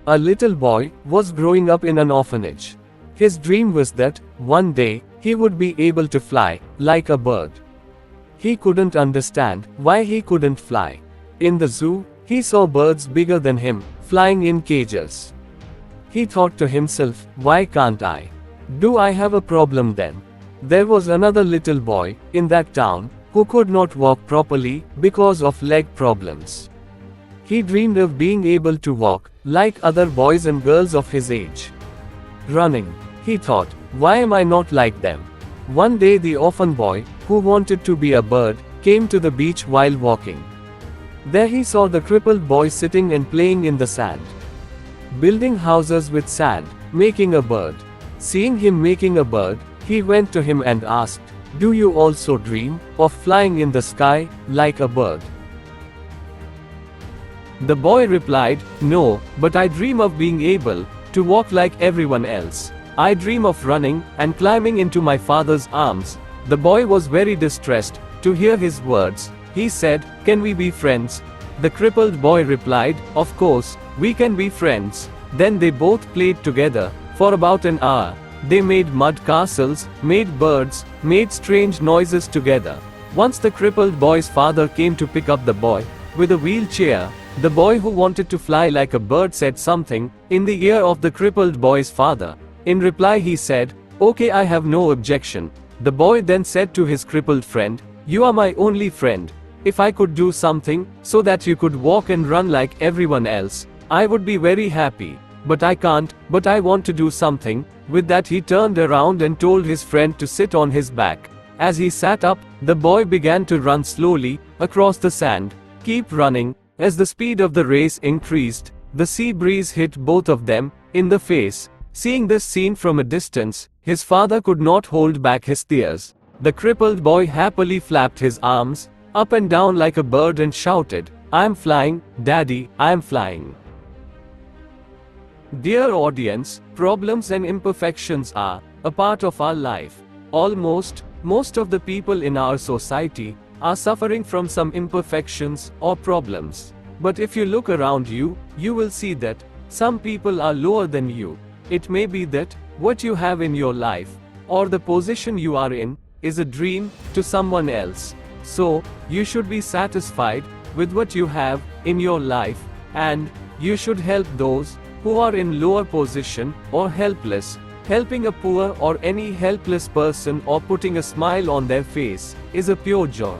A little boy was growing up in an orphanage. His dream was that, one day, he would be able to fly, like a bird. He couldn't understand why he couldn't fly. In the zoo, he saw birds bigger than him, flying in cages. He thought to himself, why can't I? Do I have a problem then? There was another little boy, in that town, who could not walk properly, because of leg problems. He dreamed of being able to walk, like other boys and girls of his age. Running. He thought, why am I not like them? One day the orphan boy, who wanted to be a bird, came to the beach while walking. There he saw the crippled boy sitting and playing in the sand. Building houses with sand, making a bird. Seeing him making a bird, he went to him and asked, do you also dream of flying in the sky, like a bird? The boy replied, no, but I dream of being able to walk like everyone else. I dream of running and climbing into my father's arms. The boy was very distressed to hear his words. He said, can we be friends? The crippled boy replied, of course, we can be friends. Then they both played together for about an hour. They made mud castles, made birds, made strange noises together. Once the crippled boy's father came to pick up the boy with a wheelchair. The boy who wanted to fly like a bird said something in the ear of the crippled boy's father. In reply he said, okay, I have no objection. The boy then said to his crippled friend, you are my only friend. If I could do something so that you could walk and run like everyone else, I would be very happy. But I can't, but I want to do something. With that he turned around and told his friend to sit on his back. As he sat up, the boy began to run slowly across the sand. Keep running. As the speed of the race increased, the sea breeze hit both of them in the face. Seeing this scene from a distance, his father could not hold back his tears. The crippled boy happily flapped his arms up and down like a bird and shouted, I am flying, Daddy, I am flying. Dear audience, problems and imperfections are a part of our life. Most of the people in our society are suffering from some imperfections or problems. But if you look around you, you will see that some people are lower than you. It may be that what you have in your life, or the position you are in, is a dream to someone else. So, you should be satisfied with what you have in your life, and you should help those who are in lower position or helpless. Helping a poor or any helpless person or putting a smile on their face is a pure joy.